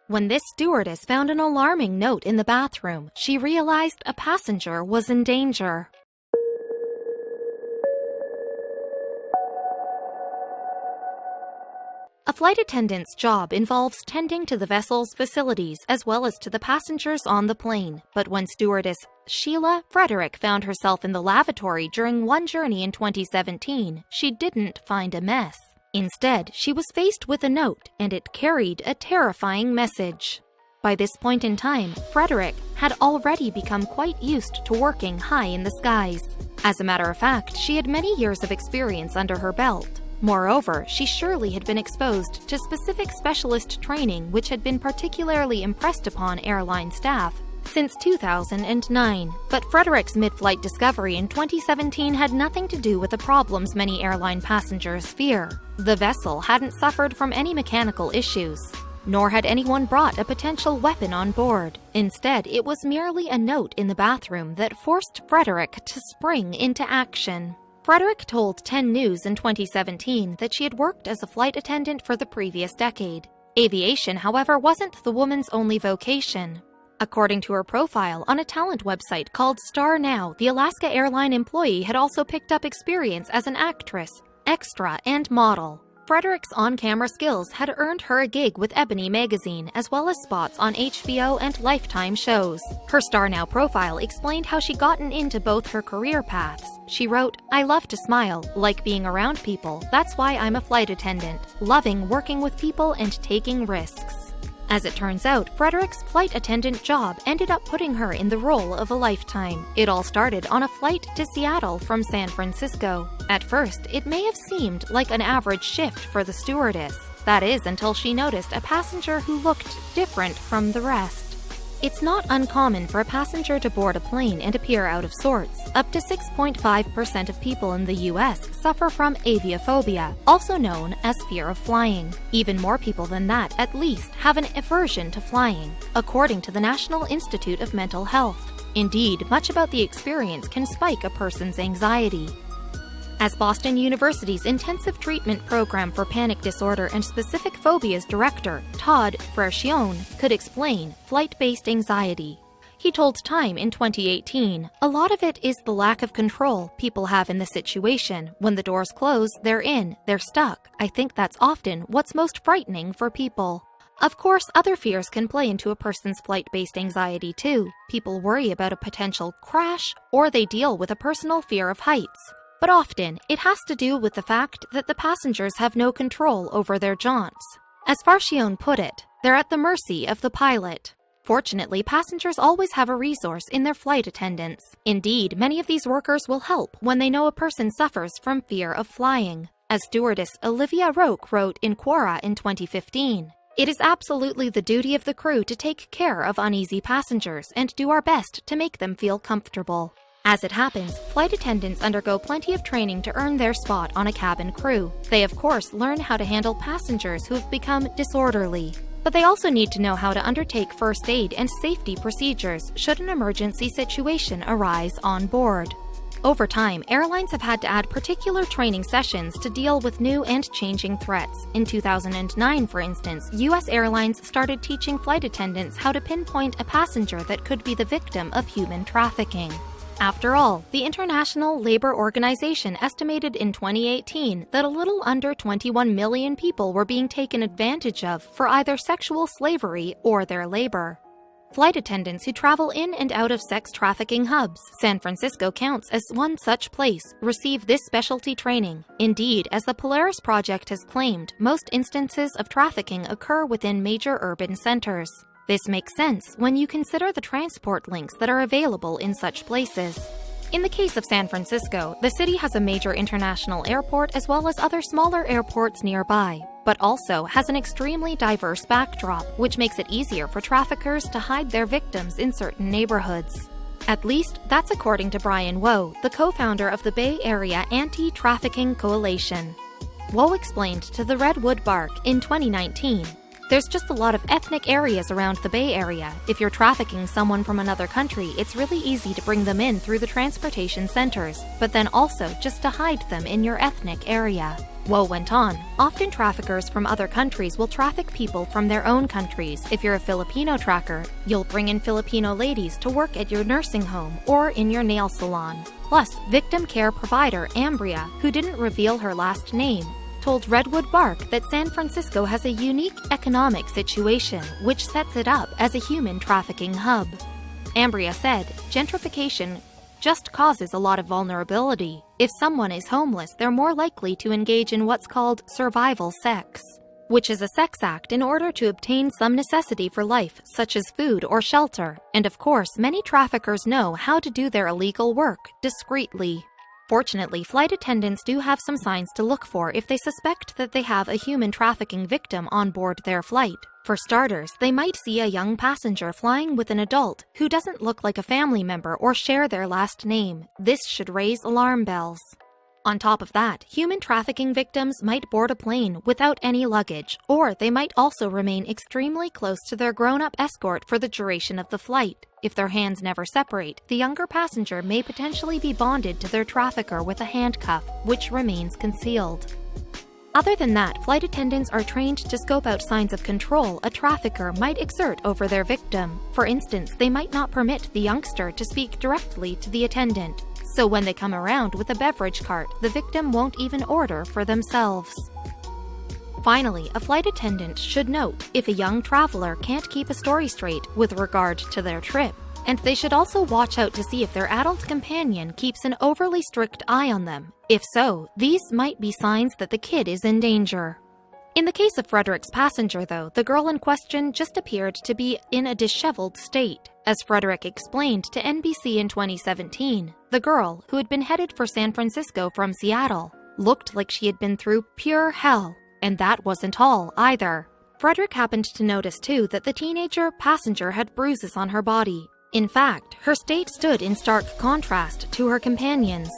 When this stewardess found an alarming note in the bathroom, she realized a passenger was in danger. A flight attendant's job involves tending to the vessel's facilities as well as to the passengers on the plane. But when stewardess Shelia Frederick found herself in the lavatory during one journey in 2017, she didn't find a mess. Instead, she was faced with a note, and it carried a terrifying message. By this point in time, Frederick had already become quite used to working high in the skies. As a matter of fact, she had many years of experience under her belt. Moreover, she surely had been exposed to specific specialist training which had been particularly impressed upon airline staff since 2009. But Frederick's mid-flight discovery in 2017 had nothing to do with the problems many airline passengers fear. The vessel hadn't suffered from any mechanical issues, nor had anyone brought a potential weapon on board. Instead, it was merely a note in the bathroom that forced Frederick to spring into action. Frederick told 10 News in 2017 that she had worked as a flight attendant for the previous decade. Aviation, however, wasn't the woman's only vocation. According to her profile on a talent website called Star Now, the Alaska airline employee had also picked up experience as an actress, extra, and model. Frederick's on-camera skills had earned her a gig with Ebony magazine, as well as spots on HBO and Lifetime shows. Her Star Now profile explained how she'd gotten into both her career paths. She wrote, "I love to smile, like being around people. That's why I'm a flight attendant, loving working with people and taking risks." As it turns out, Frederick's flight attendant job ended up putting her in the role of a lifetime. It all started on a flight to Seattle from San Francisco. At first, it may have seemed like an average shift for the stewardess. That is, until she noticed a passenger who looked different from the rest. It's not uncommon for a passenger to board a plane and appear out of sorts. Up to 6.5% of people in the US suffer from aviophobia, also known as fear of flying. Even more people than that, at least, have an aversion to flying, according to the National Institute of Mental Health. Indeed, much about the experience can spike a person's anxiety. As Boston University's Intensive Treatment Program for Panic Disorder and Specific Phobias Director, Todd Frerchione, could explain flight-based anxiety. He told Time in 2018, "A lot of it is the lack of control people have in the situation. When the doors close, they're in, they're stuck. I think that's often what's most frightening for people." Of course, other fears can play into a person's flight-based anxiety too. People worry about a potential crash, or they deal with a personal fear of heights. But often, it has to do with the fact that the passengers have no control over their jaunts. As Frerchione put it, they're at the mercy of the pilot. Fortunately, passengers always have a resource in their flight attendants. Indeed, many of these workers will help when they know a person suffers from fear of flying. As stewardess Olivia Roque wrote in Quora in 2015, "It is absolutely the duty of the crew to take care of uneasy passengers and do our best to make them feel comfortable." As it happens, flight attendants undergo plenty of training to earn their spot on a cabin crew. They of course learn how to handle passengers who have become disorderly. But they also need to know how to undertake first aid and safety procedures should an emergency situation arise on board. Over time, airlines have had to add particular training sessions to deal with new and changing threats. In 2009, for instance, US airlines started teaching flight attendants how to pinpoint a passenger that could be the victim of human trafficking. After all, the International Labor Organization estimated in 2018 that a little under 21 million people were being taken advantage of for either sexual slavery or their labor. Flight attendants who travel in and out of sex trafficking hubs, San Francisco counts as one such place, receive this specialty training. Indeed, as the Polaris Project has claimed, most instances of trafficking occur within major urban centers. This makes sense when you consider the transport links that are available in such places. In the case of San Francisco, the city has a major international airport as well as other smaller airports nearby, but also has an extremely diverse backdrop, which makes it easier for traffickers to hide their victims in certain neighborhoods. At least, that's according to Brian Woe, the co-founder of the Bay Area Anti-Trafficking Coalition. Woe explained to the Redwood Bark in 2019, There's just a lot of ethnic areas around the Bay Area. If you're trafficking someone from another country, it's really easy to bring them in through the transportation centers, but then also just to hide them in your ethnic area. Woe went on. Often traffickers from other countries will traffic people from their own countries. If you're a Filipino tracker, you'll bring in Filipino ladies to work at your nursing home or in your nail salon. Plus, victim care provider Ambria, who didn't reveal her last name, told Redwood Bark that San Francisco has a unique economic situation, which sets it up as a human trafficking hub. Ambria said, gentrification just causes a lot of vulnerability. If someone is homeless, they're more likely to engage in what's called survival sex, which is a sex act in order to obtain some necessity for life, such as food or shelter. And of course, many traffickers know how to do their illegal work discreetly. Fortunately, flight attendants do have some signs to look for if they suspect that they have a human trafficking victim on board their flight. For starters, they might see a young passenger flying with an adult who doesn't look like a family member or share their last name. This should raise alarm bells. On top of that, human trafficking victims might board a plane without any luggage, or they might also remain extremely close to their grown-up escort for the duration of the flight. If their hands never separate, the younger passenger may potentially be bonded to their trafficker with a handcuff, which remains concealed. Other than that, flight attendants are trained to scope out signs of control a trafficker might exert over their victim. For instance, they might not permit the youngster to speak directly to the attendant. So when they come around with a beverage cart, the victim won't even order for themselves. Finally, a flight attendant should note if a young traveler can't keep a story straight with regard to their trip, and they should also watch out to see if their adult companion keeps an overly strict eye on them. If so, these might be signs that the kid is in danger. In the case of Frederick's passenger, though, the girl in question just appeared to be in a disheveled state. As Frederick explained to NBC in 2017, the girl, who had been headed for San Francisco from Seattle, looked like she had been through pure hell. And that wasn't all, either. Frederick happened to notice, too, that the teenager passenger had bruises on her body. In fact, her state stood in stark contrast to her companion's.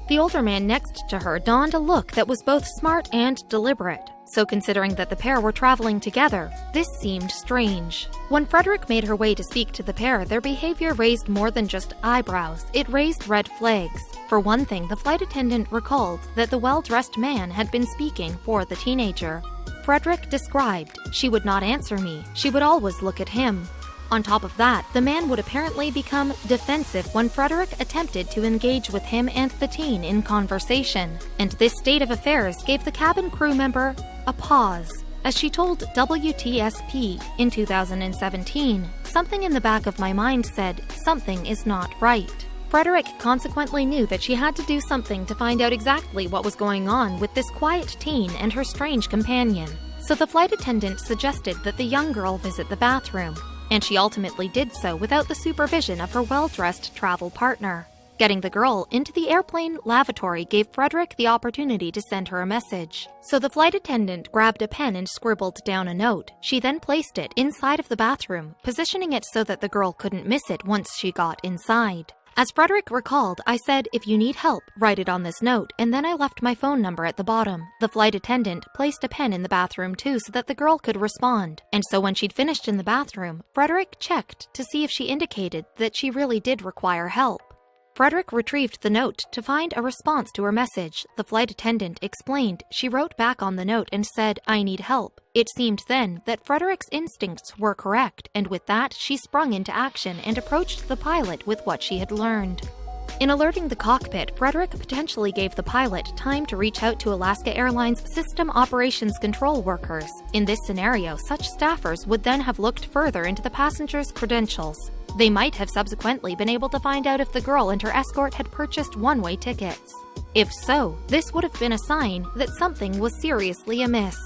The older man next to her donned a look that was both smart and deliberate. So considering that the pair were traveling together, this seemed strange. When Frederick made her way to speak to the pair, their behavior raised more than just eyebrows. It raised red flags. For one thing, the flight attendant recalled that the well-dressed man had been speaking for the teenager. Frederick described, "She would not answer me. She would always look at him." On top of that, the man would apparently become defensive when Frederick attempted to engage with him and the teen in conversation. And this state of affairs gave the cabin crew member a pause. As she told WTSP in 2017, "Something in the back of my mind said, something is not right." Frederick consequently knew that she had to do something to find out exactly what was going on with this quiet teen and her strange companion. So the flight attendant suggested that the young girl visit the bathroom, and she ultimately did so without the supervision of her well-dressed travel partner. Getting the girl into the airplane lavatory gave Frederick the opportunity to send her a message. So the flight attendant grabbed a pen and scribbled down a note. She then placed it inside of the bathroom, positioning it so that the girl couldn't miss it once she got inside. As Frederick recalled, "I said, if you need help, write it on this note, and then I left my phone number at the bottom." The flight attendant placed a pen in the bathroom too so that the girl could respond. And so when she'd finished in the bathroom, Frederick checked to see if she indicated that she really did require help. Frederick retrieved the note to find a response to her message. The flight attendant explained she wrote back on the note and said, "I need help." It seemed then that Frederick's instincts were correct, and with that, she sprung into action and approached the pilot with what she had learned. In alerting the cockpit, Frederick potentially gave the pilot time to reach out to Alaska Airlines System Operations Control workers. In this scenario, such staffers would then have looked further into the passenger's credentials. They might have subsequently been able to find out if the girl and her escort had purchased one-way tickets. If so, this would have been a sign that something was seriously amiss.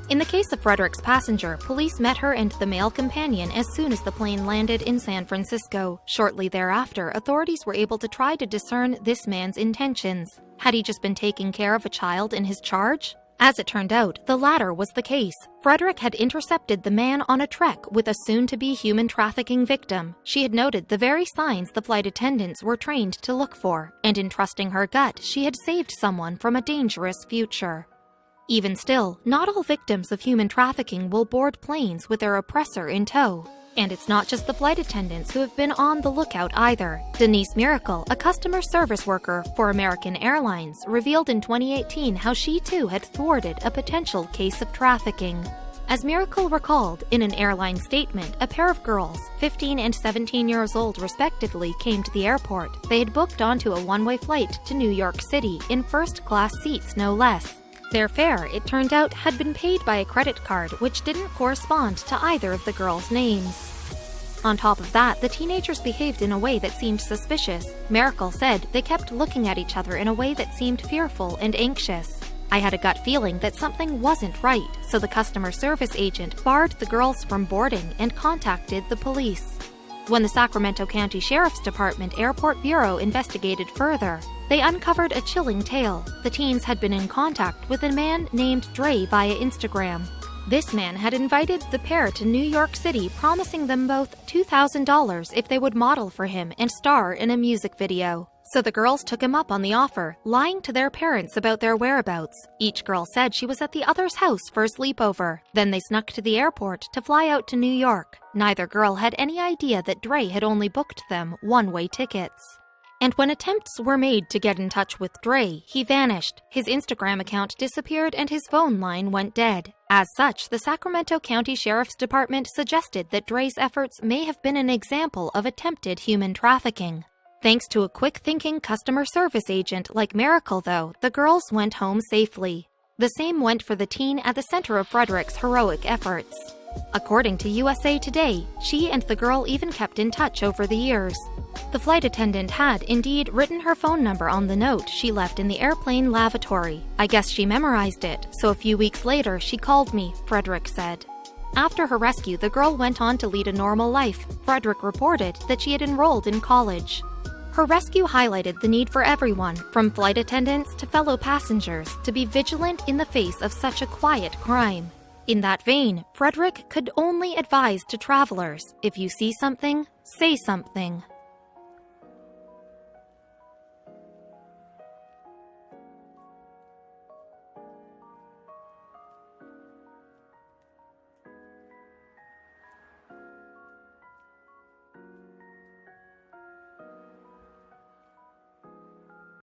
In the case of Frederick's passenger, police met her and the male companion as soon as the plane landed in San Francisco. Shortly thereafter, authorities were able to try to discern this man's intentions. Had he just been taking care of a child in his charge? As it turned out, the latter was the case. Frederick had intercepted the man on a trek with a soon-to-be human trafficking victim. She had noted the very signs the flight attendants were trained to look for, and in trusting her gut, she had saved someone from a dangerous future. Even still, not all victims of human trafficking will board planes with their oppressor in tow. And it's not just the flight attendants who have been on the lookout either. Denise Miracle, a customer service worker for American Airlines, revealed in 2018 how she too had thwarted a potential case of trafficking. As Miracle recalled, in an airline statement, a pair of girls, 15 and 17 years old respectively, came to the airport. They had booked onto a one-way flight to New York City in first-class seats, no less. Their fare, it turned out, had been paid by a credit card which didn't correspond to either of the girls' names. On top of that, the teenagers behaved in a way that seemed suspicious. Miracle said they kept looking at each other in a way that seemed fearful and anxious. I had a gut feeling that something wasn't right, so the customer service agent barred the girls from boarding and contacted the police. When the Sacramento County Sheriff's Department Airport Bureau investigated further, they uncovered a chilling tale. The teens had been in contact with a man named Dre via Instagram. This man had invited the pair to New York City, promising them both $2,000 if they would model for him and star in a music video. So the girls took him up on the offer, lying to their parents about their whereabouts. Each girl said she was at the other's house for a sleepover. Then they snuck to the airport to fly out to New York. Neither girl had any idea that Dre had only booked them one-way tickets. And when attempts were made to get in touch with Dre, he vanished. His Instagram account disappeared and his phone line went dead. As such, the Sacramento County Sheriff's Department suggested that Dre's efforts may have been an example of attempted human trafficking. Thanks to a quick-thinking customer service agent like Miracle, though, the girls went home safely. The same went for the teen at the center of Frederick's heroic efforts. According to USA Today, she and the girl even kept in touch over the years. The flight attendant had, indeed, written her phone number on the note she left in the airplane lavatory. I guess she memorized it, so a few weeks later she called me, Frederick said. After her rescue, the girl went on to lead a normal life. Frederick reported that she had enrolled in college. Her rescue highlighted the need for everyone, from flight attendants to fellow passengers, to be vigilant in the face of such a quiet crime. In that vein, Frederick could only advise to travelers, if you see something, say something.